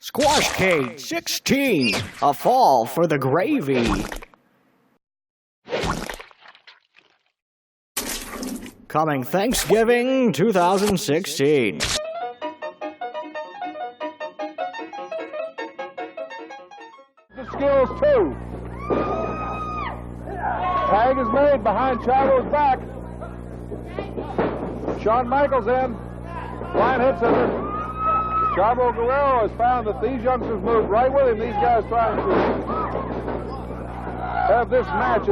Squash Cake 16, a fall for the gravy. Coming Thanksgiving 2016. The skills too. Tag is made behind Chavo's back. Shawn Michaels in. Line hit scissors. Chavo Guerrero has found that these youngsters move right with him. These guys trying to have this match.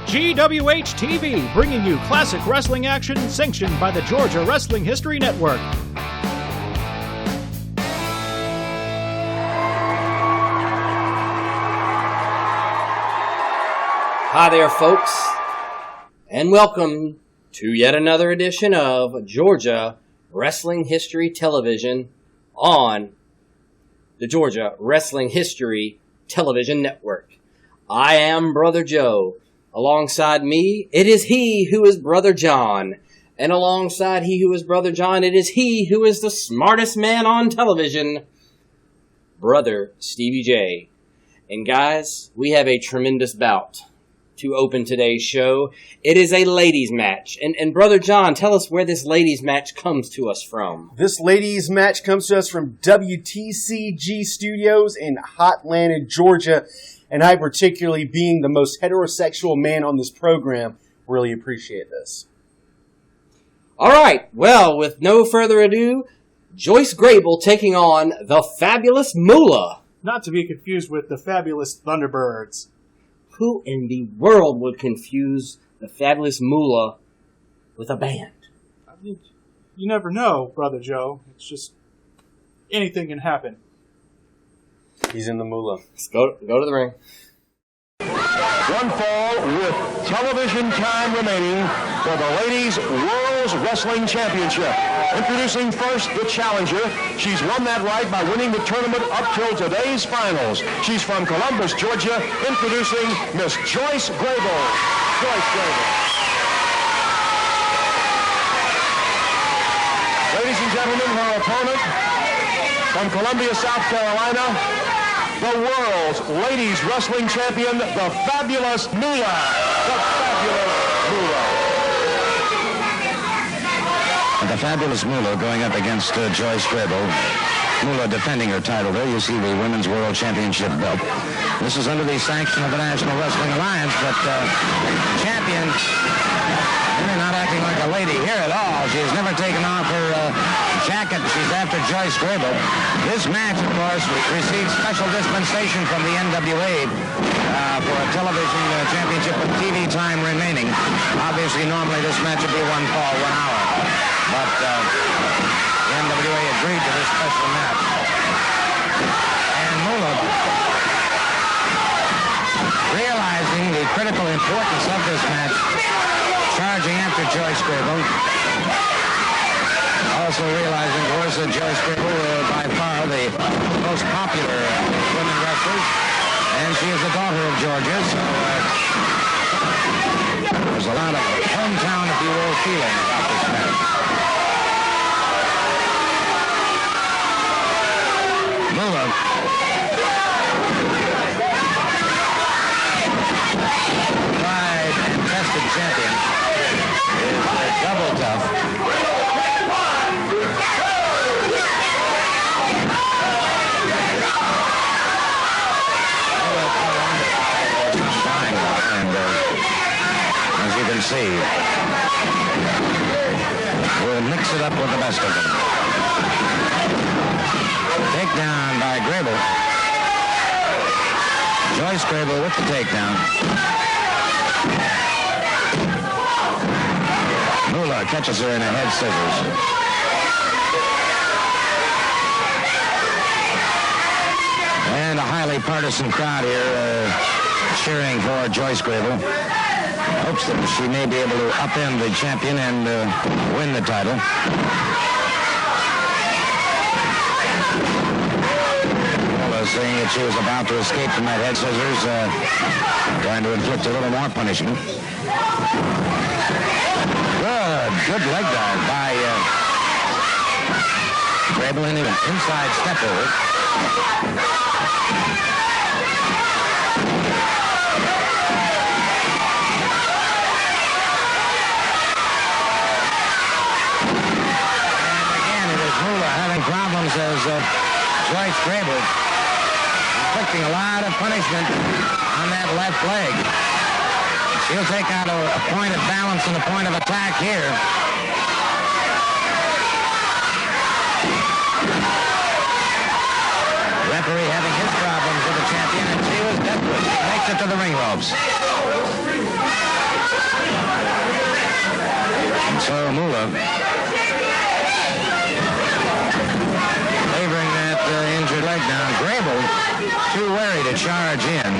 GWH TV, bringing you classic wrestling action sanctioned by the Georgia Wrestling History Network. Hi there, folks, and welcome to yet another edition of Georgia Wrestling History Television on the Georgia Wrestling History Television Network. I am Brother Joe. Alongside me, it is he who is Brother John. And alongside he who is Brother John, it is he who is the smartest man on television, Brother Stevie Jay. And guys, we have a tremendous bout to open today's show. It is a ladies match. And Brother John, tell us where this ladies match comes to us from. This ladies match comes to us from WTCG Studios in Hotlanta, Georgia. And I, particularly being the most heterosexual man on this program, really appreciate this. All right. Well, with no further ado, Joyce Grable taking on the fabulous Moolah. Not to be confused with the fabulous Thunderbirds. Who in the world would confuse the fabulous Moolah with a band? I mean, you never know, Brother Joe. It's just anything can happen. He's in the Moolah. Let's go to the ring. One fall with television time remaining for the Ladies World's Wrestling Championship. Introducing first the challenger. She's won that right by winning the tournament up till today's finals. She's from Columbus, Georgia. Introducing Miss Joyce Grable. Joyce Grable. Ladies and gentlemen, her opponent from Columbia, South Carolina, the world's ladies wrestling champion, the fabulous Moolah. The fabulous Moolah. The fabulous Moolah going up against Joyce Grable. Moolah defending her title there. You see the Women's World Championship belt. This is under the sanction of the National Wrestling Alliance, but champion really not acting like a lady here at all. She's never taken off her jacket. She's after Joyce Grable. This match, of course, received special dispensation from the NWA for a television championship with TV time remaining. Obviously, normally this match would be one fall, 1 hour. But the NWA agreed to this special match. And Moolah, realizing the critical importance of this match, charging after Joyce Grable. Also realizing, of course, that Joyce Grable by far the most popular women wrestlers, and she is the daughter of Georgia, so there's a lot of hometown, if you will, feeling about this match. Moolah. Tried and tested champion is double tough. As you can see, we'll mix it up with the best of them. Takedown by Grable. Joyce Grable with the takedown. Moolah catches her in a head scissors. And a highly partisan crowd here cheering for Joyce Grable. Hopes that she may be able to upend the champion and win the title. Saying that she was about to escape from that head scissors, trying to inflict a little more punishment. Good leg dive by Grable in an inside step over. Moolah having problems as Joyce Grable inflicting a lot of punishment on that left leg. She'll take out a point of balance and a point of attack here. Referee having his problems with the champion, and she was desperate. She makes it to the ring ropes. And so Moolah favoring that injured leg down. Grable too wary to charge in.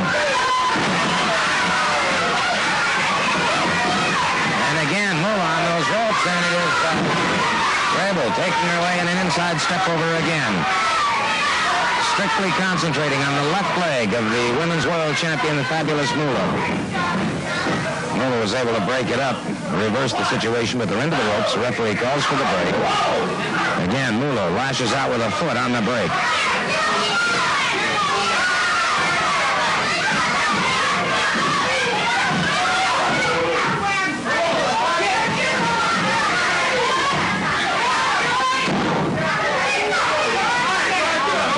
And again, Moolah on those ropes, and it is Grable taking her away in an inside step over again. Strictly concentrating on the left leg of the women's world champion, the fabulous Moolah. Moolah was able to break it up, reverse the situation with her into the ropes. The referee calls for the break. Again, Moolah lashes out with a foot on the break.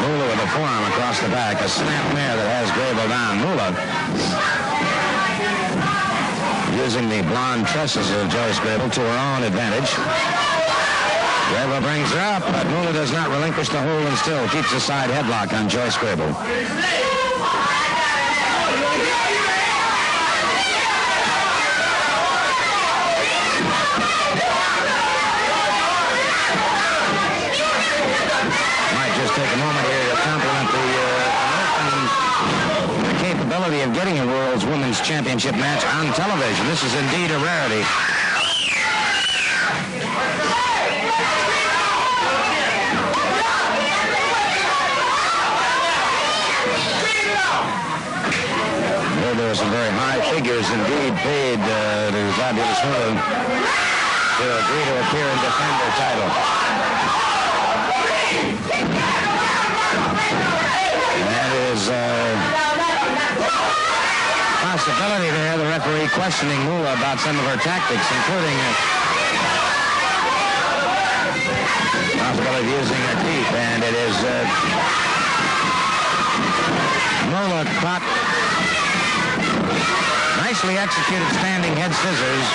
Moolah with a forearm across the back, a snap mare that has Grable down. Moolah using the blonde tresses of Joyce Grable to her own advantage. Grable brings her up, but Moolah does not relinquish the hold and still keeps a side headlock on Joyce Grable. Might just take a moment here to compliment the capability of getting a World's Women's Championship match on television. This is indeed a rarity. There were some very high figures indeed paid to fabulous Moolah to agree to appear and defend their title. And that is possibility there, the referee questioning Moolah about some of her tactics, including possibility of using her teeth, and it is Moolah caught nicely executed standing head scissors.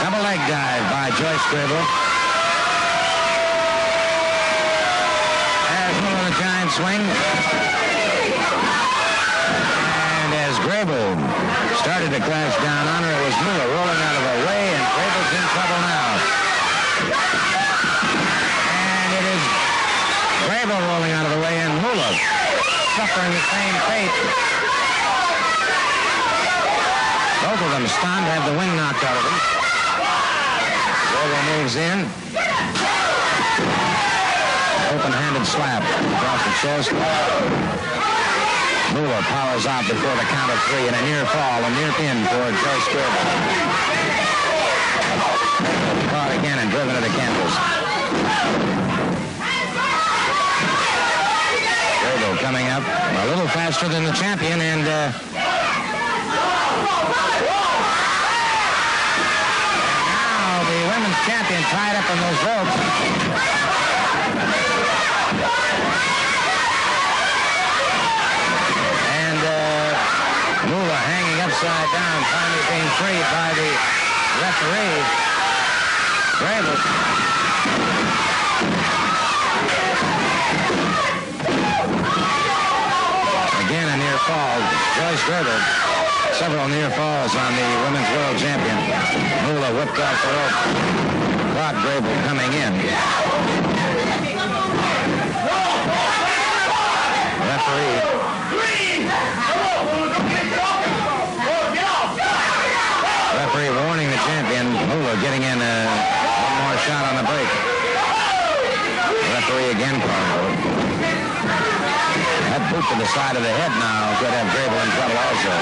Double leg dive by Joyce Grable. As Moolah the giant swing. And as Grable started to crash down on her, it was Moolah rolling out of her way, and Grable's in trouble now. And it is Grable rolling out of the way, and Moolah suffering the same fate. Both of them stunned, have the wind knocked out of them. Grable moves in. Open-handed slap across the chest. Moolah powers out before the count of three, and a near fall, a near pin for Joyce Grable. Caught again and driven to the canvas. Grable coming up a little faster than the champion, and now the women's champion tied up on those ropes. And Moolah hanging upside down, finally being freed by the referee. Grable. Again, a near fall. Joyce Grable. Several near falls on the women's world champion. Moolah whipped off the rope. Caught Grable coming in. Referee. Referee warning the champion. Moolah getting in one more shot on the break. Referee again calling for it. That boot to the side of the head now could have Grable in trouble also.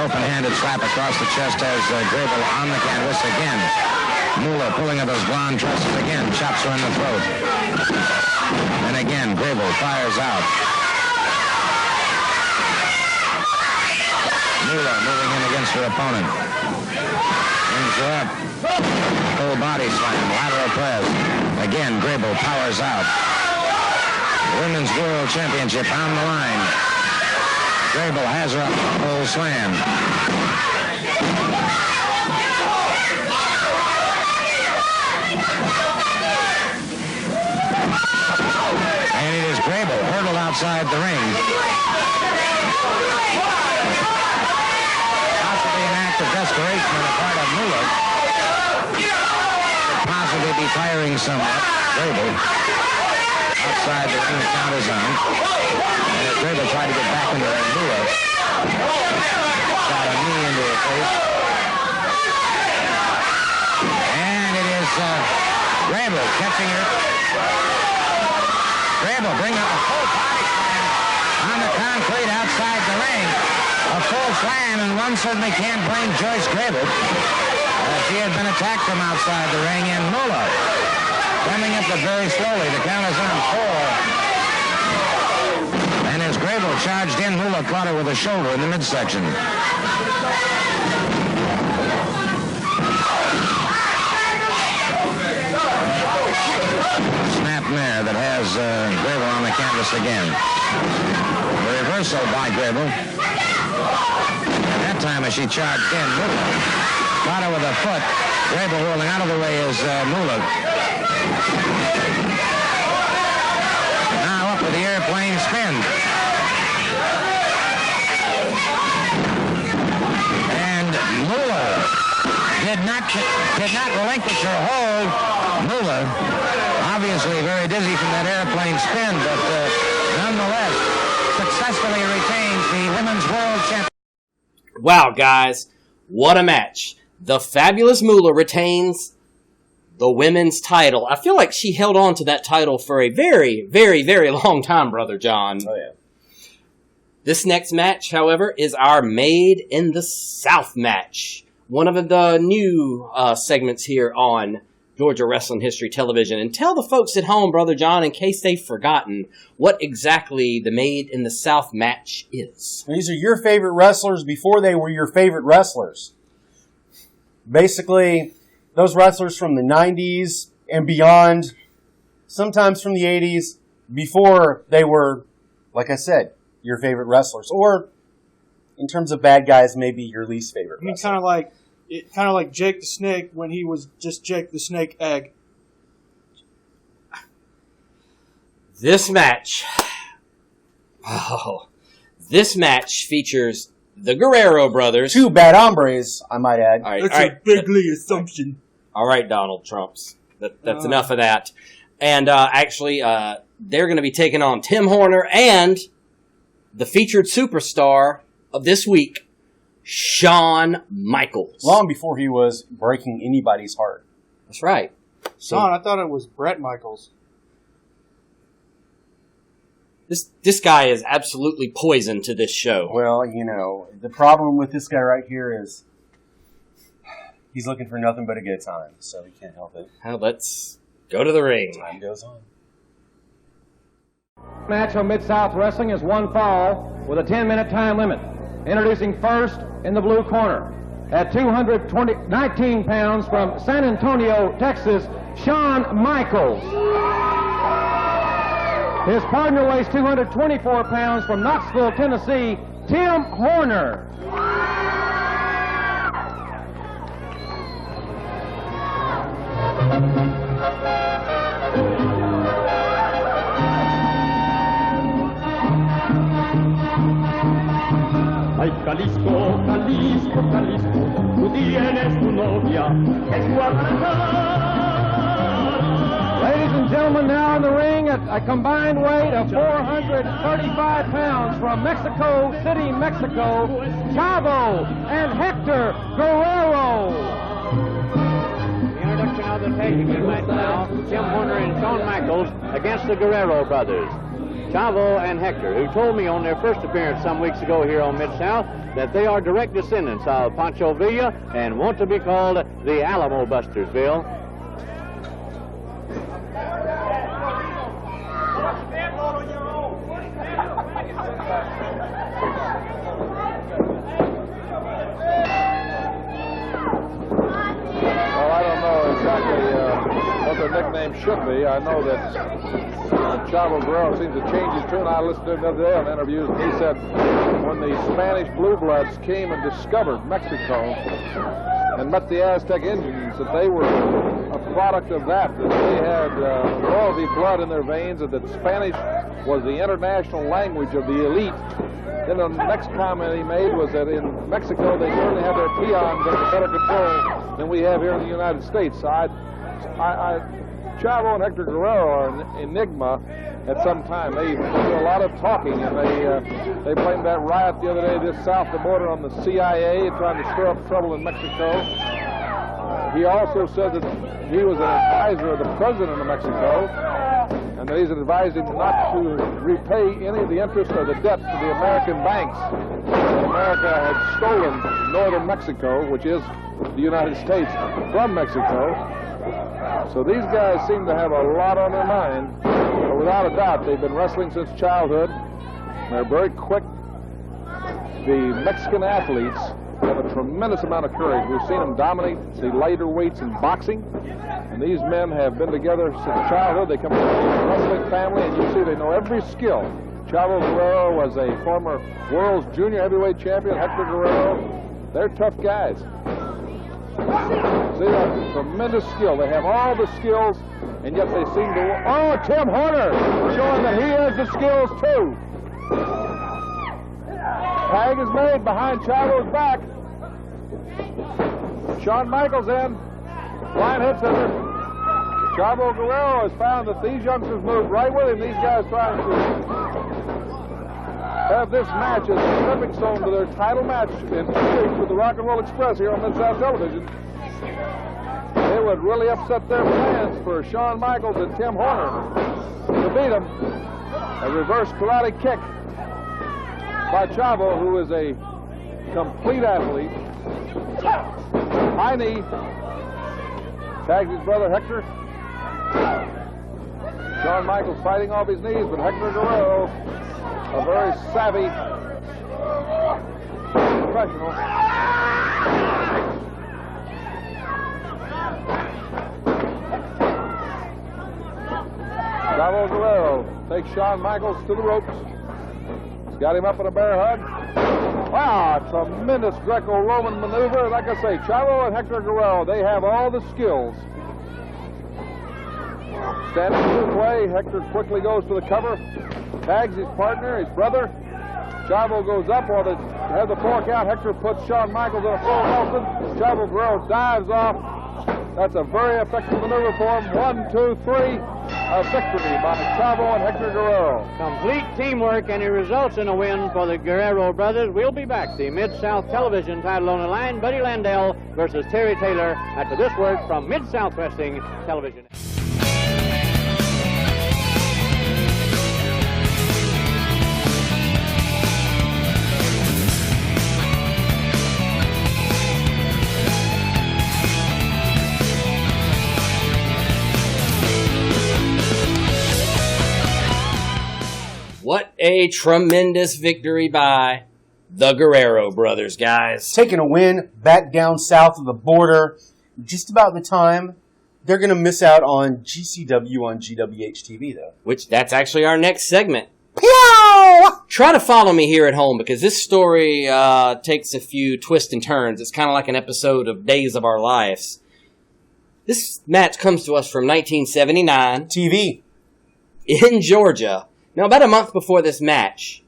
open-handed slap across the chest as Grable on the canvas again. Moolah pulling at those blonde tresses again, chops her in the throat. And again, Grable fires out. Moolah moving in against her opponent. Brings her up. Full body slam, lateral press. Again, Grable powers out. Women's World Championship on the line. Grable has her up, full slam. And it is Grable hurdled outside the ring. Possibly an act of desperation on the part of Moolah. Possibly be tiring somewhat. Grable outside the ring, the count is on. And as Grable tried to get back into the ring, Moolah shot a knee into her face. And it is Grable catching her. Grable bringing up a full body slam on the concrete outside the ring. A full slam, and one certainly can't blame Joyce Grable. She had been attacked from outside the ring, and Moolah coming up very slowly. The count is on 4. And as Grable charged in, Moolah caught her with a shoulder in the midsection. Snap mare that has Grable on the canvas again. The reversal by Grable. And that time as she charged in, Moolah caught her with a foot. Grable rolling out of the way is Moolah. Now up with the airplane spin. And Moolah did not relinquish her hold. Moolah, obviously very dizzy from that airplane spin, but nonetheless successfully retains the Women's World Championship. Wow, guys, what a match. The fabulous Moolah retains the women's title. I feel like she held on to that title for a very, very, very long time, Brother John. Oh, yeah. This next match, however, is our Made in the South match. One of the new segments here on Georgia Wrestling History Television. And tell the folks at home, Brother John, in case they've forgotten, what exactly the Made in the South match is. These are your favorite wrestlers before they were your favorite wrestlers. Basically, those wrestlers from the 90s and beyond, sometimes from the 80s, before they were, like I said, your favorite wrestlers. Or, in terms of bad guys, maybe your least favorite I mean, wrestler. kind of like Jake the Snake when he was just Jake the Snake Egg. This match features the Guerrero brothers. Two bad hombres, I might add. All right, That's all right. a bigly assumption. All right, Donald Trumps. That's enough of that. And actually, they're going to be taking on Tim Horner and the featured superstar of this week, Shawn Michaels. Long before he was breaking anybody's heart. That's right. Shawn, I thought it was Brett Michaels. This guy is absolutely poison to this show. Well, you know, the problem with this guy right here is he's looking for nothing but a good time, so he can't help it. Well, let's go to the ring. Time goes on. Match on Mid-South Wrestling is one fall with a 10-minute time limit. Introducing first in the blue corner at 219 pounds from San Antonio, Texas, Shawn Michaels. His partner weighs 224 pounds from Knoxville, Tennessee, Tim Horner. Ay, Jalisco, Jalisco, Jalisco, tú tienes tu novia, es Guadalajara. Ladies and gentlemen, now in the ring at a combined weight of 435 pounds from Mexico City, Mexico, Cowboy and Hector Guerrero. The introduction of the tag team right now, Tim Horner and Shawn Michaels against the Guerrero brothers. Chavo and Hector, who told me on their first appearance some weeks ago here on Mid-South that they are direct descendants of Pancho Villa and want to be called the Alamo Busters, Bill. Well, I don't know exactly what the nickname should be. I know that Chavo Guerrero seems to change his tune. I listened to him the other day on interviews, and he said when the Spanish Blue Bloods came and discovered Mexico and met the Aztec Indians, that they were a product of that they had royalty blood in their veins, and that Spanish was the international language of the elite. Then the next comment he made was that in Mexico they certainly have their peons under better control than we have here in the United States. So Chavo and Hector Guerrero are an enigma at some time. They do a lot of talking, and they blamed that riot the other day just south of the border on the CIA trying to stir up trouble in Mexico. He also said that he was an advisor of the president of Mexico, and that he's advised him not to repay any of the interest or the debt to the American banks. America had stolen northern Mexico, which is the United States, from Mexico. So these guys seem to have a lot on their mind. But without a doubt, they've been wrestling since childhood. They're very quick. The Mexican athletes have a tremendous amount of courage. We've seen them dominate the lighter weights in boxing. And these men have been together since childhood. They come from a wrestling family, and you see they know every skill. Chavo Guerrero was a former world's junior heavyweight champion. Hector Guerrero, they're tough guys. See, that tremendous skill. They have all the skills, and yet they seem to... Oh, Tim Horner, showing that he has the skills, too. Tag is made behind Chavo's back. Shawn Michaels in. Blind hits him. Chavo Guerrero has found that these youngsters move right with him. These guys trying to have this match as a stepping stone to their title match in 2 weeks with the Rock and Roll Express here on Mid-South Television. They would really upset their plans for Shawn Michaels and Tim Horner to beat them. A reverse karate kick by Chavo, who is a complete athlete. High knee. Tags his brother Hector. Shawn Michaels fighting off his knees, but Hector Guerrero, a very savvy professional. Chavo Guerrero takes Shawn Michaels to the ropes. He's got him up in a bear hug. Wow, tremendous Greco-Roman maneuver. Like I say, Chavo and Hector Guerrero, they have all the skills. Standing to the play, Hector quickly goes to the cover, tags his partner, his brother. Chavo goes up while they have the fork out. Hector puts Shawn Michaels in a full Nelson. Chavo Guerrero dives off. That's a very effective maneuver for him. 1, 2, 3. A victory by Chavo and Hector Guerrero. Complete teamwork, and it results in a win for the Guerrero brothers. We'll be back. The Mid-South Television title on the line. Buddy Landell versus Terry Taylor after this word from Mid-South Wrestling Television. What a tremendous victory by the Guerrero brothers, guys. Taking a win back down south of the border. Just about the time they're going to miss out on GCW on GWH-TV, though. Which, that's actually our next segment. Pew! Try to follow me here at home, because this story takes a few twists and turns. It's kind of like an episode of Days of Our Lives. This match comes to us from 1979. TV. In Georgia. Now, about a month before this match,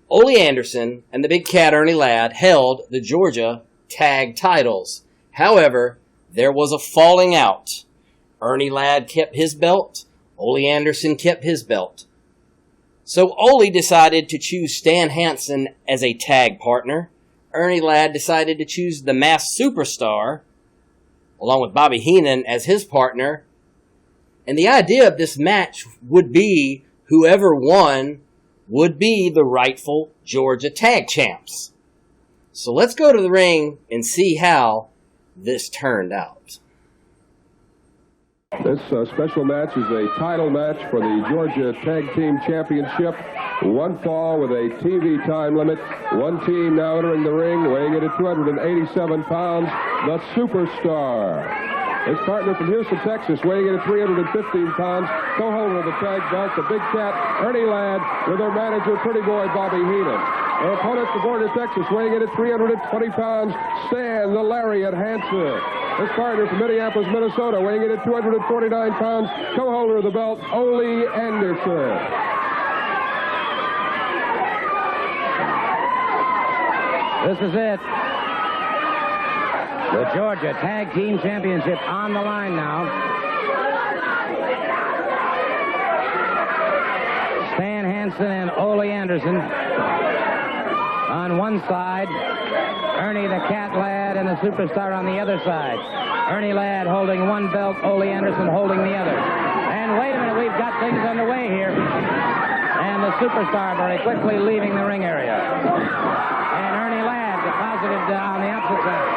Ole Anderson and the Big Cat Ernie Ladd held the Georgia tag titles. However, there was a falling out. Ernie Ladd kept his belt. Ole Anderson kept his belt. So Ole decided to choose Stan Hansen as a tag partner. Ernie Ladd decided to choose the Masked Superstar, along with Bobby Heenan as his partner. And the idea of this match would be whoever won would be the rightful Georgia Tag Champs. So let's go to the ring and see how this turned out. This special match is a title match for the Georgia Tag Team Championship. One fall with a TV time limit. One team now entering the ring, weighing in at 287 pounds, the Superstar. His partner from Houston, Texas, weighing in at 315 pounds, co-holder of the tag belt, the Big Cat, Ernie Ladd, with their manager, Pretty Boy, Bobby Heenan. Their opponent from Georgia, Texas, weighing in at 320 pounds, Stan the Lariat Hansen. His partner from Minneapolis, Minnesota, weighing in at 249 pounds, co-holder of the belt, Ole Anderson. This is it. The Georgia Tag Team Championship on the line now. Stan Hansen and Ole Anderson on one side. Ernie the Cat Ladd and the Superstar on the other side. Ernie Ladd holding one belt, Ole Anderson holding the other. And wait a minute, we've got things underway here. And the Superstar very quickly leaving the ring area. And Ernie Ladd deposited on the opposite side.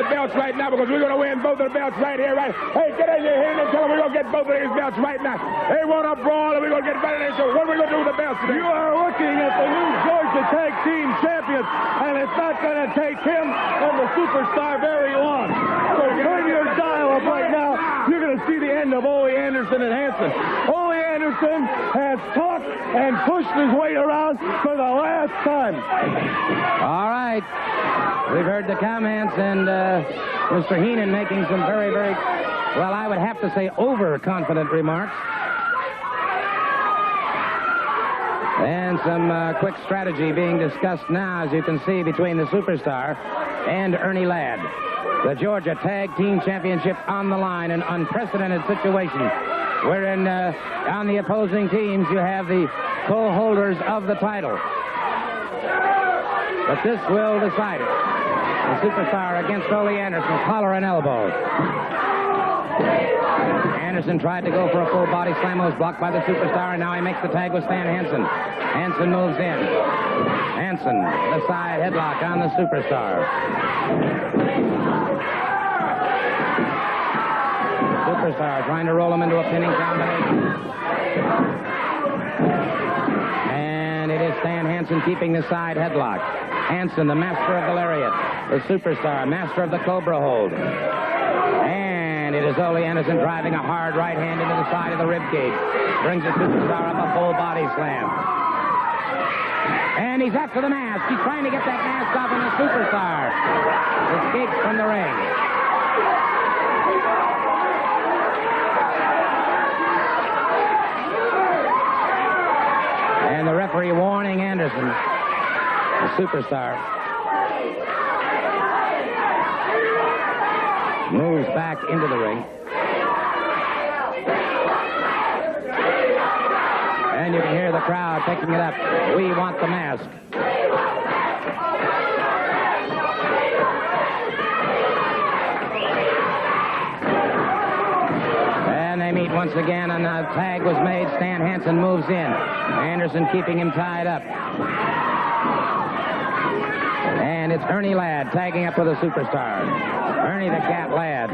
The belts right now because we're going to win both of the belts right here, right? Hey, get in your hand and tell them we're going to get both of these belts right now. They want a brawl and we're going to get better than so. What are we going to do with the belts today? You are looking at the new Georgia Tag Team Champions, and it's not going to take him and the Superstar very long. So turn your dial up right now. You're going to see the end of Ole Anderson and Hansen. Ole Anderson has talked and pushed his weight around for the last time. All right. We've heard the comments, and Mr. Heenan making some very, very, well, I would have to say overconfident remarks. And some quick strategy being discussed now, as you can see, between the Superstar and Ernie Ladd. The Georgia Tag Team Championship on the line, an unprecedented situation wherein on the opposing teams you have the co-holders of the title. But this will decide it. The Superstar against Ole Anderson, collar and elbow. Anderson tried to go for a full body slam, was blocked by the Superstar, and now he makes the tag with Stan Hansen. Hansen moves in. Hansen, the side headlock on the Superstar. Superstar trying to roll him into a pinning combination. And it is Stan Hansen keeping the side headlock. Hansen, the master of the lariat. The Superstar, master of the Cobra hold. And it is Ole Anderson driving a hard right hand into the side of the rib cage. Brings the Superstar up a full body slam. And he's after the mask. He's trying to get that mask off on the Superstar. Escapes from the ring. And the referee warning Anderson, the Superstar, moves back into the ring. And you can hear the crowd picking it up. We want the mask. And they meet once again, and a tag was made. Stan Hansen moves in. Anderson keeping him tied up. And it's Ernie Ladd tagging up with a Superstar. Ernie the Cat Ladd.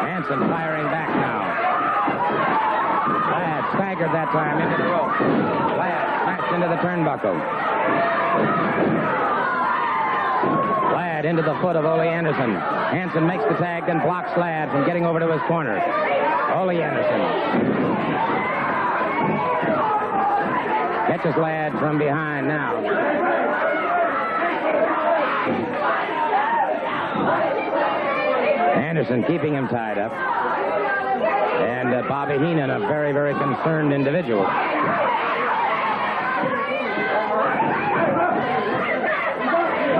Hansen firing back now. Ladd staggered that time into the rope. Ladd smashed into the turnbuckle. Ladd into the foot of Ole Anderson. Hansen makes the tag, then blocks Ladd from getting over to his corner. Ole Anderson catches Ladd from behind now. Anderson keeping him tied up. And Bobby Heenan, a very, very concerned individual. All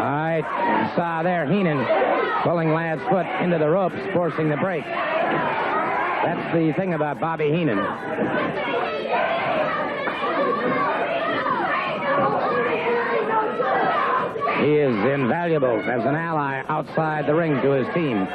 right, you saw there Heenan pulling Ladd's foot into the ropes, forcing the break. That's the thing about Bobby Heenan. He is invaluable as an ally outside the ring to his team.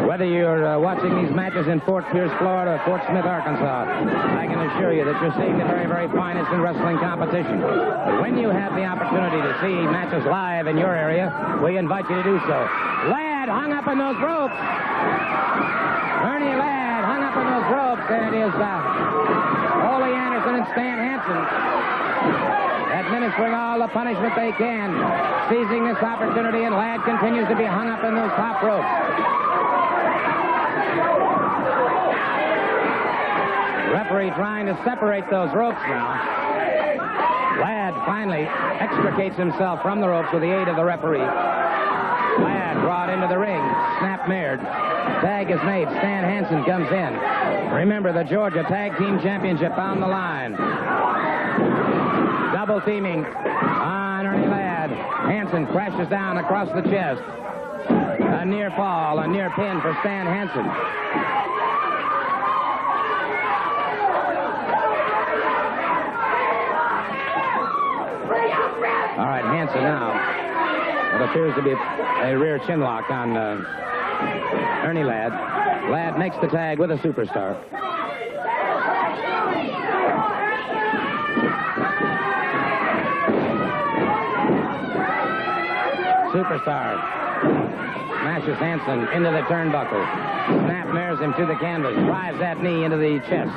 Whether you're watching these matches in Fort Pierce, Florida, or Fort Smith, Arkansas, I can assure you that you're seeing the very, very finest in wrestling competition. But when you have the opportunity to see matches live in your area, we invite you to do so. Ladd hung up in those ropes. Ernie Ladd hung up in those ropes, and it is Ole Anderson and Stan Hansen administering all the punishment they can, seizing this opportunity, and Ladd continues to be hung up in those top ropes. Referee trying to separate those ropes now. Ladd finally extricates himself from the ropes with the aid of the referee. Ladd brought into the ring, snap-mared. Tag is made. Stan Hansen comes in. Remember, the Georgia Tag Team Championship on the line. Double teaming on Ernie Ladd. Hansen crashes down across the chest. A near fall, a near pin for Stan Hansen. All right, Hansen now. What appears to be a rear chinlock on Ernie Ladd. Ladd makes the tag with a superstar. Superstar smashes Hansen into the turnbuckle. Snap mirrors him to the canvas. Drives that knee into the chest.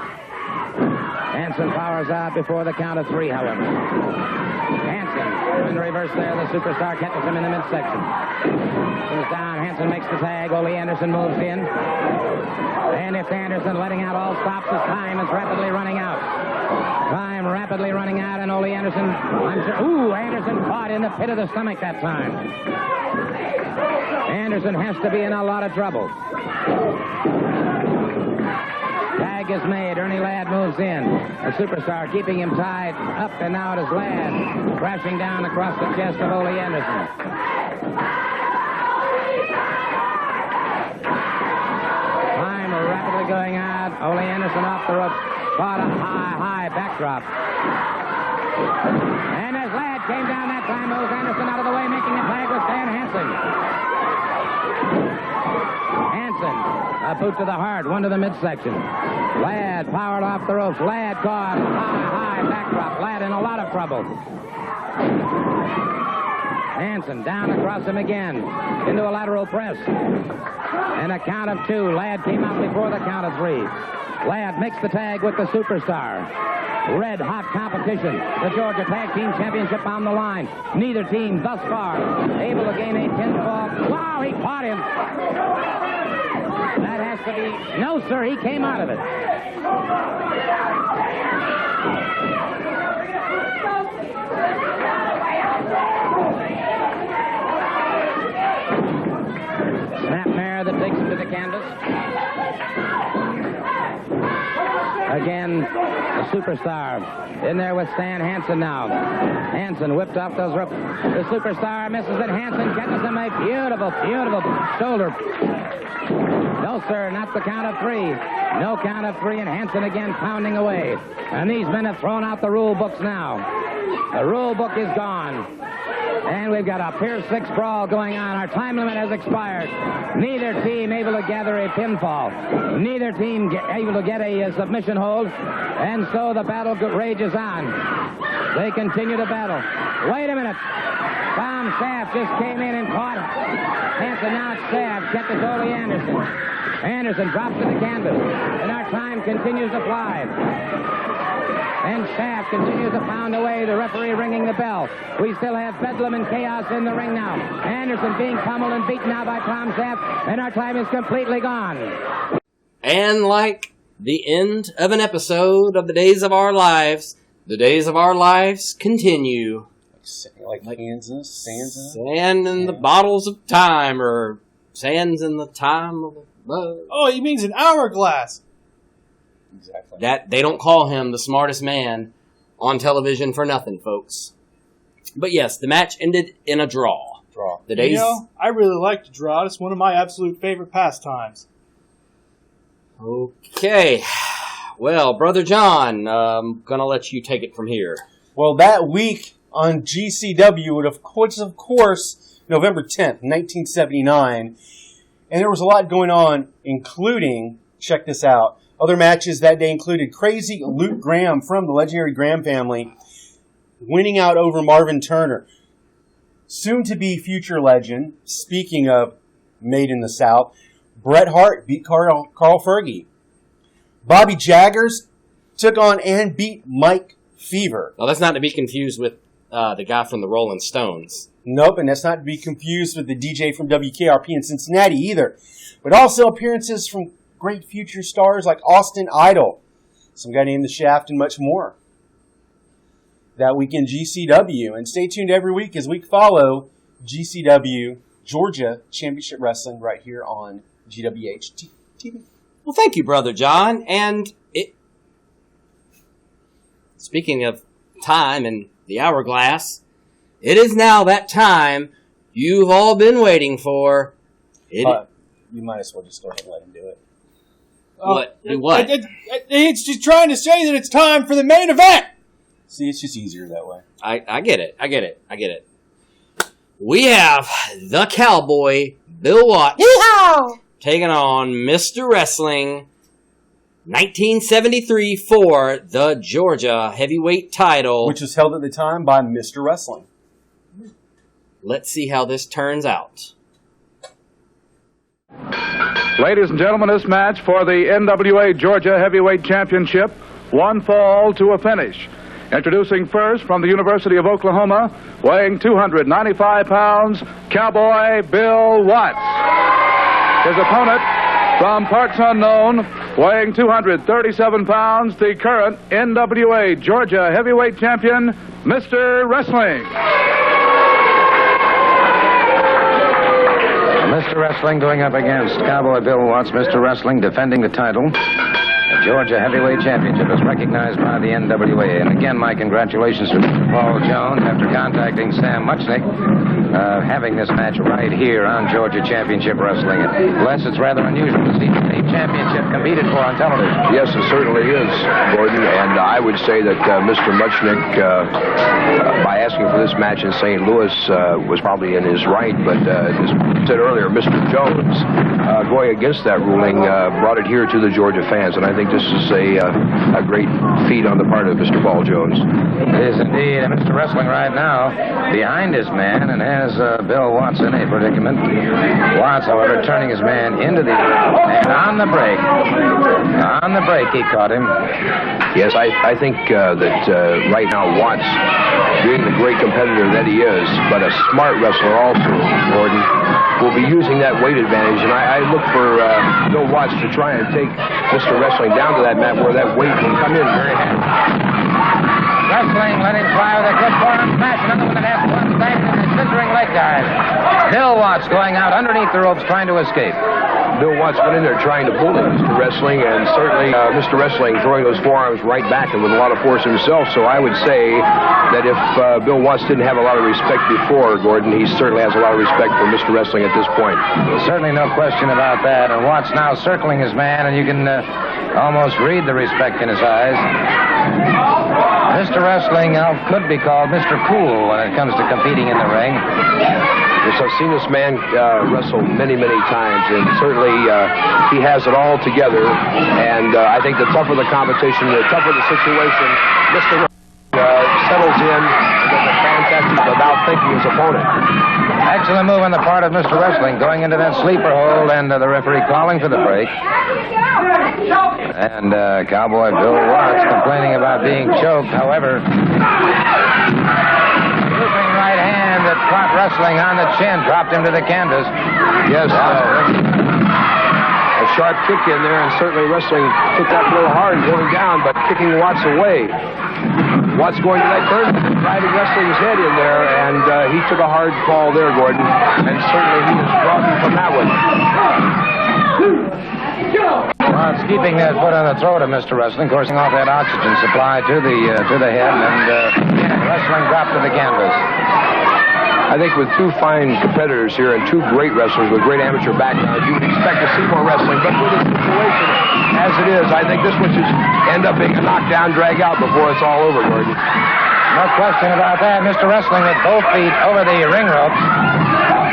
Hansen powers out before the count of 3, however. Hansen in the reverse there. The superstar catches him in the midsection. Comes down. Hansen makes the tag. Ole Anderson moves in. And it's Anderson letting out all stops as time is rapidly running out. Time rapidly running out, and Ole Anderson, I'm sure, Anderson caught in the pit of the stomach that time. Anderson has to be in a lot of trouble. Tag is made. Ernie Ladd moves in. The superstar keeping him tied up, and now it is Ladd crashing down across the chest of Ole Anderson. Time rapidly going out. Ole Anderson off the rope. Caught a high backdrop. And as Ladd came down that time, moves Anderson out of the way, making a tag with Stan Hansen. Hansen, a boot to the heart, one to the midsection. Ladd powered off the ropes. Ladd caught a high backdrop. Ladd in a lot of trouble. Hansen down across him again into a lateral press. And a count of 2. Ladd came out before the count of 3. Ladd makes the tag with the superstar. Red hot competition. The Georgia Tag Team Championship on the line. Neither team thus far able to gain a pinfall. Wow, he caught him. That has to be... No, sir, he came out of it. Snapmare that takes him to the canvas. Again, the superstar in there with Stan Hansen now. Hansen whipped off those ropes. The superstar misses it. Hansen catches him a beautiful, beautiful shoulder. No, sir, not the count of 3. No count of 3, and Hansen again pounding away. And these men have thrown out the rule books now. The rule book is gone. And we've got a Pier 6 brawl going on. Our time limit has expired. Neither team able to gather a pinfall. Neither team able to get a submission hold. And so the battle rages on. They continue to battle. Wait a minute. Tom Saff just came in and caught Hansen. Now it's Saff. Catches Ole Anderson. Anderson drops to the canvas. And our time continues to fly. And Saff continues to pound away, the referee ringing the bell. We still have bedlam and chaos in the ring now. Anderson being pummeled and beaten now by Tom Saff, and our time is completely gone. And like the end of an episode of The Days of Our Lives, the days of our lives continue. Like sands in Sand in the bottles of time, or sands in the time of love. Oh, he means an hourglass. Exactly. That they don't call him the smartest man on television for nothing, folks. But yes, the match ended in a draw. The days. You know, I really like to draw. It's one of my absolute favorite pastimes. Okay. Well, Brother John, I'm gonna let you take it from here. Well, that week on GCW would, of course, November 10th, 1979. And there was a lot going on, including, check this out, other matches that day included Crazy Luke Graham from the legendary Graham family winning out over Marvin Turner. Soon to be future legend, speaking of Made in the South, Bret Hart beat Carl Fergie. Bobby Jaggers took on and beat Mike Fever. Well, that's not to be confused with the guy from the Rolling Stones. Nope, and that's not to be confused with the DJ from WKRP in Cincinnati either. But also appearances from great future stars like Austin Idol, some guy named The Shaft, and much more. That week in GCW. And stay tuned every week as we follow GCW Georgia Championship Wrestling right here on GWH TV. Well, thank you, Brother John. And speaking of time and the hourglass, it is now that time you've all been waiting for. You might as well just go ahead and let him do it. What? Do what? It's just trying to say that it's time for the main event. See, it's just easier that way. I get it. We have the Cowboy, Bill Watts, taking on Mr. Wrestling 1973 for the Georgia Heavyweight title. Which was held at the time by Mr. Wrestling. Let's see how this turns out. Ladies and gentlemen, this match for the NWA Georgia Heavyweight Championship, one fall to a finish. Introducing first from the University of Oklahoma, weighing 295 pounds, Cowboy Bill Watts. His opponent from parts unknown, weighing 237 pounds, the current NWA Georgia Heavyweight Champion, Mr. Wrestling. Mr. Wrestling going up against Cowboy Bill Watts. Mr. Wrestling defending the title. The Georgia Heavyweight Championship is recognized by the NWA. And again, my congratulations to Mr. Paul Jones after contacting Sam Muchnick, having this match right here on Georgia Championship Wrestling. Unless it's rather unusual to see a championship competed for on television. Yes, it certainly is, Gordon. And I would say that Mr. Muchnick, by asking for this match in St. Louis, was probably in his right. But as I said earlier, Mr. Jones, going against that ruling, brought it here to the Georgia fans. And I think this is a great feat on the part of Mr. Paul Jones. It is indeed. And Mr. Wrestling right now behind his man and has Bill Watts in a predicament. Watts, however, turning his man into the... And on the break. On the break, he caught him. Yes, I think that right now Watts, being the great competitor that he is, but a smart wrestler also, Gordon, will be using that weight advantage. And I look for Bill Watts to try and take Mr. Wrestling down to that mat where that weight can come in very handy. Wrestling, let him fly with a good forearm smash. Another one that has one bang and a scissoring leg guard. Bill Watts going out underneath the ropes trying to escape. Bill Watts went in there trying to bully Mr. Wrestling, and certainly Mr. Wrestling throwing those forearms right back and with a lot of force himself. So I would say that if Bill Watts didn't have a lot of respect before, Gordon, he certainly has a lot of respect for Mr. Wrestling at this point. Certainly no question about that. And Watts now circling his man, and you can almost read the respect in his eyes. Mr. Wrestling could be called Mr. Cool when it comes to competing in the ring. Yes, I've seen this man wrestle many, many times, and certainly he has it all together. And I think the tougher the competition, the tougher the situation, Mr. settles in and does a fantastic without thinking his opponent. Excellent move on the part of Mr. Wrestling, going into that sleeper hold, and the referee calling for the break. And Cowboy Bill Watts complaining about being choked. However, looping right hand that caught Wrestling on the chin, dropped him to the canvas. Yes, a sharp kick in there, and certainly Wrestling took that blow hard going down, but kicking Watts away. Watts going to that turn, driving Wrestling's head in there, and he took a hard fall there, Gordon, and certainly he is broken from that one. Watts keeping that foot on the throat of Mr. Wrestling, coursing off that oxygen supply to the head, and Wrestling dropped to the canvas. I think with two fine competitors here and two great wrestlers with great amateur backgrounds, you would expect to see more wrestling. But with the situation as it is, I think this one should end up being a knockdown, drag out before it's all over, Gordon. No question about that. Mr. Wrestling with both feet over the ring ropes.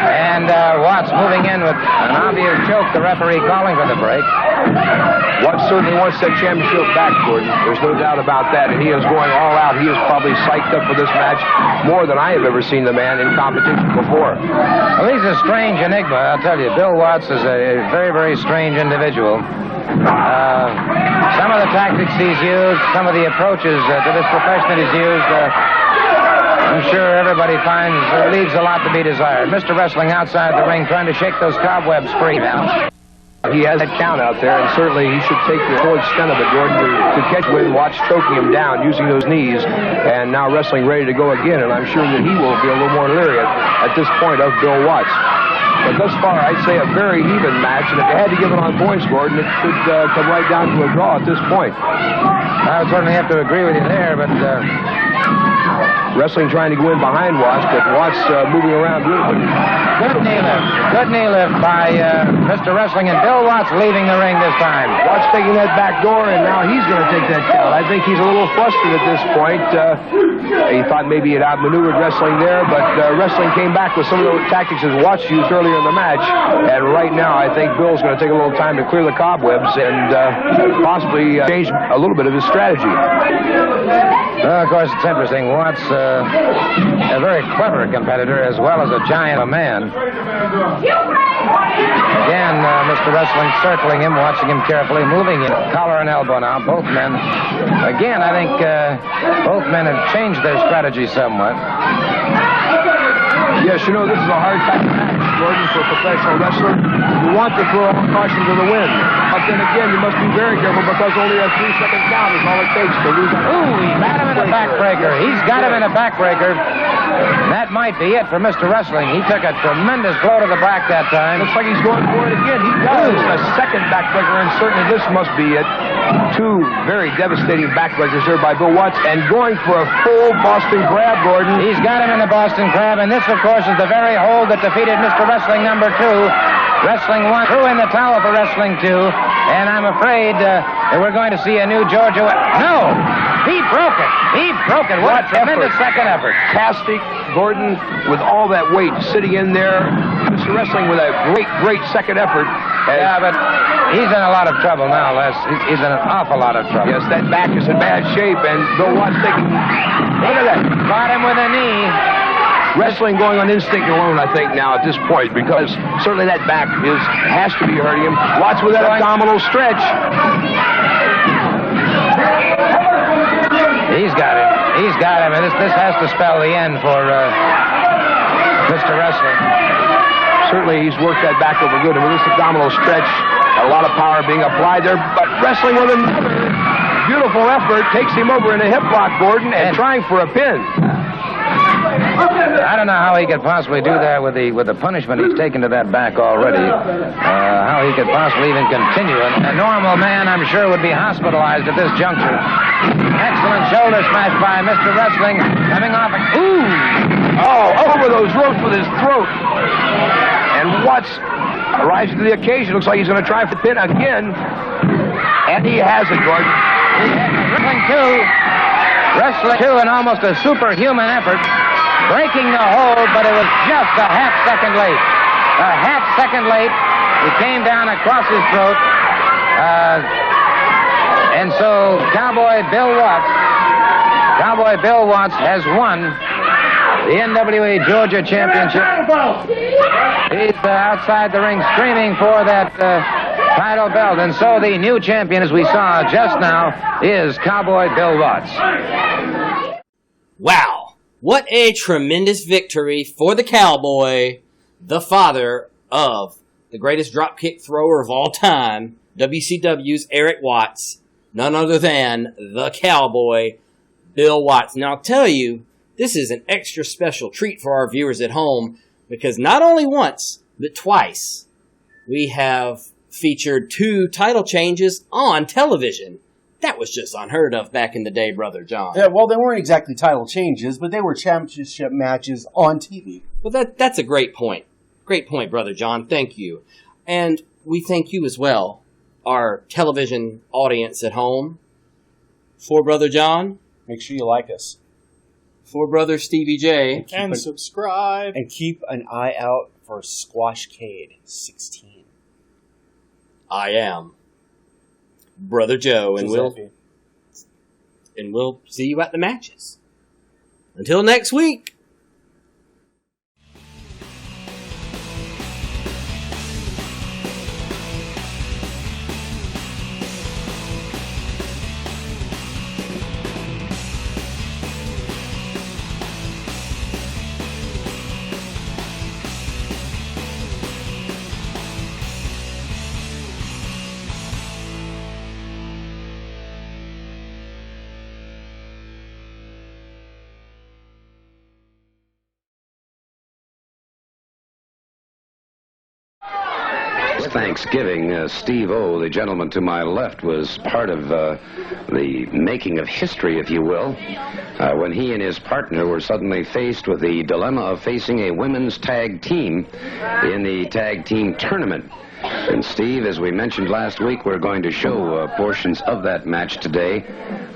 And Watts moving in with an obvious choke, the referee calling for the break. Watts certainly wants that championship back, Gordon. There's no doubt about that. And he is going all out. He is probably psyched up for this match more than I have ever seen the man in competition before. Well, he's a strange enigma, I'll tell you. Bill Watts is a very, very strange individual. Some of the tactics he's used, some of the approaches to this profession he's used, I'm sure everybody finds leaves a lot to be desired. Mr. Wrestling outside the ring trying to shake those cobwebs free now. He has that count out there, and certainly he should take the full extent of it, Gordon, to catch wind, watch choking him down, using those knees, and now Wrestling ready to go again, and I'm sure that he will be a little more leery at this point of Bill Watts. But thus far, I'd say a very even match, and if they had to give it on points, Gordon, it could come right down to a draw at this point. I would certainly have to agree with you there, but... Wrestling trying to go in behind Watts, but Watts moving around beautifully. Good knee lift. Good knee lift by Mr. Wrestling, and Bill Watts leaving the ring this time. Watts taking that back door, and now he's going to take that count. I think he's a little flustered at this point. He thought maybe he'd outmaneuvered Wrestling there, but Wrestling came back with some of those tactics that Watts used earlier in the match. And right now, I think Bill's going to take a little time to clear the cobwebs and possibly change a little bit of his strategy. Well, of course, it's interesting. Watts, a very clever competitor as well as a giant of a man. Again, Mr. Wrestling circling him, watching him carefully, moving in collar and elbow now. Both men, again, I think both men have changed their strategy somewhat. Yes, you know, this is a hard type of match, Gordon, for a professional wrestler. You want to throw all caution to the wind. But then again, you must be very careful because only a 3-second count is all it takes to lose. Ooh, he's got him in a backbreaker. He's got him in a backbreaker. That might be it for Mr. Wrestling. He took a tremendous blow to the back that time. Looks like he's going for it again. He does. A second backbreaker, and certainly this must be it. Two very devastating backbreakers here by Bill Watts, and going for a full Boston Crab, Gordon. He's got him in the Boston Crab, and this, of course, is the very hold that defeated Mr. Wrestling number 2. Wrestling 1 threw in the towel for Wrestling 2, and I'm afraid that we're going to see a new Georgia... No! He broke it! He broke it! What a tremendous second effort. Fantastic, Gordon, with all that weight sitting in there. Mr. Wrestling with a great second effort. Yeah, but he's in a lot of trouble now, Les. He's in an awful lot of trouble. Yes, that back is in bad shape, and Bill Watts taking... Look at that. Caught him with a knee. Wrestling going on instinct alone, I think, now at this point, because certainly that back has to be hurting him. Watts with that abdominal stretch. He's got him. He's got him, and this has to spell the end for Mr. Wrestling. Certainly he's worked that back over good, and with this abdominal stretch, a lot of power being applied there, but Wrestling with another beautiful effort takes him over in a hip lock, Gordon, and trying for a pin. I don't know how he could possibly do that with the punishment he's taken to that back already. How he could possibly even continue. A normal man, I'm sure, would be hospitalized at this juncture. Excellent shoulder smash by Mr. Wrestling, coming off. Ooh! Oh, over those ropes with his throat. And Watts rises to the occasion. Looks like he's going to try for the pin again. And he has it, Gordon. Wrestling 2 in almost a superhuman effort, breaking the hold, but it was just a half second late. A half second late. He came down across his throat. And so Cowboy Bill Watts has won the NWA Georgia Championship. He's outside the ring screaming for that title belt. And so the new champion, as we saw just now, is Cowboy Bill Watts. Wow. What a tremendous victory for the Cowboy, the father of the greatest dropkick thrower of all time, WCW's Eric Watts, none other than the Cowboy, Bill Watts. Now, I'll tell you, this is an extra special treat for our viewers at home, because not only once, but twice, we have featured 2 title changes on television. That was just unheard of back in the day, Brother John. Yeah, well, they weren't exactly title changes, but they were championship matches on TV. Well, that's a great point. Great point, Brother John. Thank you. And we thank you as well, our television audience at home. For Brother John, make sure you like us. for Brother Stevie J. And subscribe. And keep an eye out for Squashcade 16. I am Brother Joe, and we'll see you at the matches. Until next week. Thanksgiving, Steve O, the gentleman to my left, was part of the making of history, if you will, when he and his partner were suddenly faced with the dilemma of facing a women's tag team in the tag team tournament. And Steve, as we mentioned last week, we're going to show portions of that match today.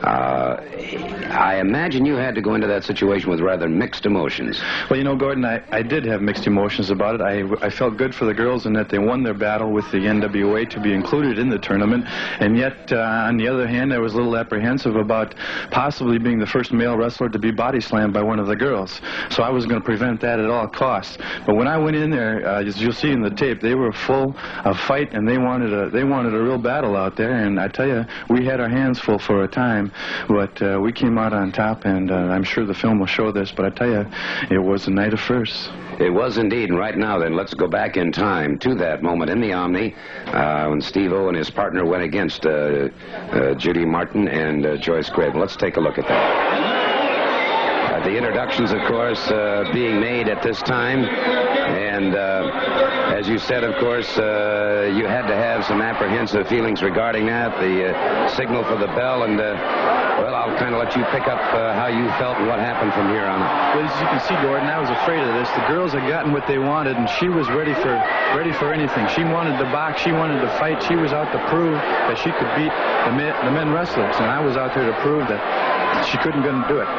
I imagine you had to go into that situation with rather mixed emotions. Well, you know, Gordon, I did have mixed emotions about it. I felt good for the girls in that they won their battle with the NWA to be included in the tournament. And yet, on the other hand, I was a little apprehensive about possibly being the first male wrestler to be body slammed by one of the girls. So I was going to prevent that at all costs. But when I went in there, as you'll see in the tape, they were full of fight, and they wanted a real battle out there. And I tell you, we had our hands full for a time, but we came out on top, and I'm sure the film will show this, but I tell you, it was a night of firsts. It was indeed. And right now, then, let's go back in time to that moment in the Omni when Steve O and his partner went against Judy Martin and Joyce Grable. Let's take a look at that. The introductions, of course, being made at this time. And as you said, of course, you had to have some apprehensive feelings regarding that, the signal for the bell. And, well, I'll kind of let you pick up how you felt and what happened from here on out. Well, as you can see, Gordon, I was afraid of this. The girls had gotten what they wanted, and she was ready for anything. She wanted to box. She wanted to fight. She was out to prove that she could beat the men wrestlers. And I was out there to prove that she couldn't do it.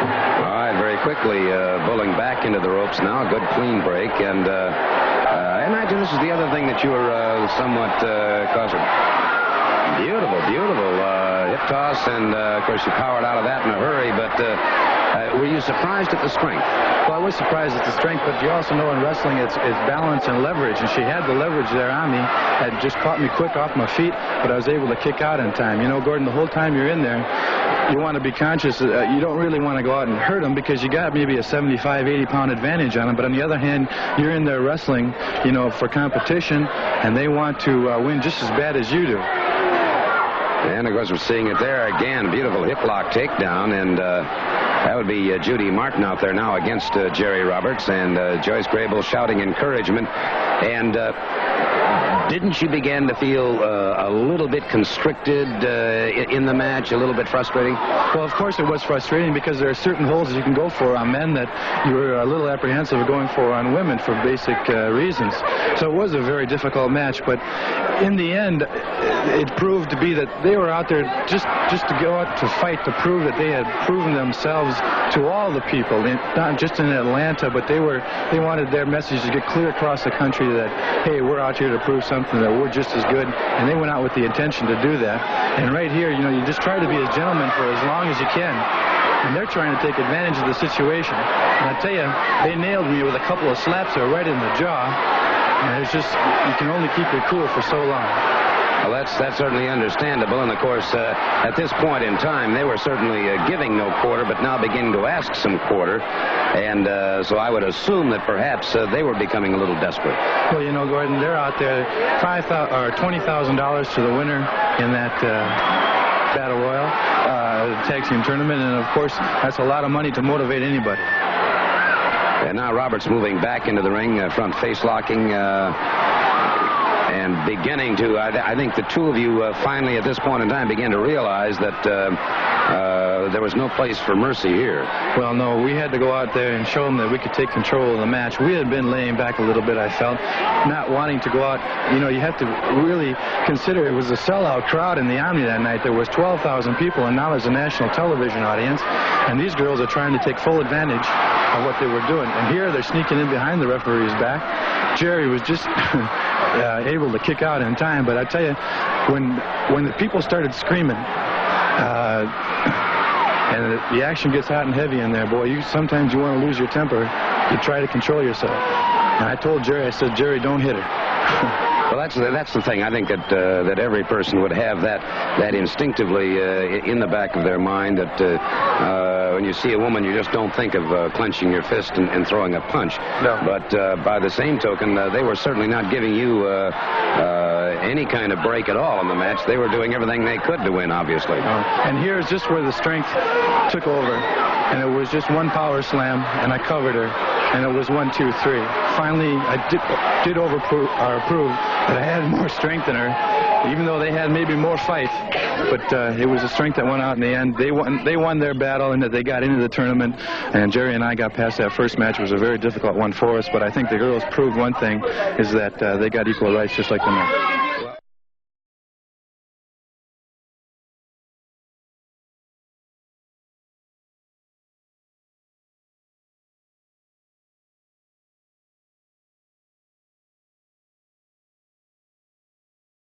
All right, very quickly, bulling back into the ropes now. Good clean break. And I imagine this is the other thing that you were somewhat causing. Beautiful, beautiful hip toss. And, of course, you powered out of that in a hurry. But were you surprised at the strength? Well, I was surprised at the strength, but you also know in wrestling it's balance and leverage. And she had the leverage there on me. Had just caught me quick off my feet, but I was able to kick out in time. You know, Gordon, the whole time you're in there, you want to be conscious. You don't really want to go out and hurt them because you got maybe a 75, 80-pound advantage on them. But on the other hand, you're in there wrestling, you know, for competition, and they want to win just as bad as you do. And, of course, we're seeing it there again. Beautiful hip lock takedown. And that would be Judy Martin out there now against Jerry Roberts. And Joyce Grable shouting encouragement. And didn't you begin to feel a little bit constricted in the match, a little bit frustrating? Well, of course it was frustrating because there are certain holds that you can go for on men that you were a little apprehensive of going for on women for basic reasons. So it was a very difficult match, but in the end, it proved to be that they were out there just to go out to fight, to prove that they had proven themselves to all the people, not just in Atlanta, but they wanted their message to get clear across the country that, hey, we're out here to prove something, that we're just as good, and they went out with the intention to do that. And right here, you know, you just try to be a gentleman for as long as you can, and they're trying to take advantage of the situation. And I tell you, they nailed me with a couple of slaps there right in the jaw, and it's just, you can only keep your cool for so long. Well, that's certainly understandable. And, of course, at this point in time, they were certainly giving no quarter, but now beginning to ask some quarter. And so I would assume that perhaps they were becoming a little desperate. Well, you know, Gordon, they're out there $20,000 to the winner in that Battle Royal tag team tournament. And, of course, that's a lot of money to motivate anybody. And now Roberts moving back into the ring, front face locking. And beginning to, I think the two of you finally at this point in time began to realize that there was no place for mercy here. Well, no, we had to go out there and show them that we could take control of the match. We had been laying back a little bit, I felt, not wanting to go out. You know, you have to really consider it was a sellout crowd in the Omni that night. There was 12,000 people, and now there's a national television audience, and these girls are trying to take full advantage of what they were doing. And here they're sneaking in behind the referee's back. Jerry was just able to kick out in time, but I tell you, when the people started screaming, and the action gets hot and heavy in there, boy, sometimes you want to lose your temper to try to control yourself. And I told Jerry, I said, Jerry, don't hit her. Well, that's the thing. I think that every person would have that instinctively in the back of their mind, that when you see a woman, you just don't think of clenching your fist and throwing a punch. No. But by the same token, they were certainly not giving you any kind of break at all in the match. They were doing everything they could to win, obviously. And here's just where the strength took over. And it was just one power slam, and I covered her. And it was 1, 2, 3. Finally, I did prove that I had more strength in her, even though they had maybe more fight. But it was the strength that went out in the end. They won their battle, and that they got into the tournament. And Jerry and I got past that first match. It was a very difficult one for us. But I think the girls proved one thing, is that they got equal rights just like the men.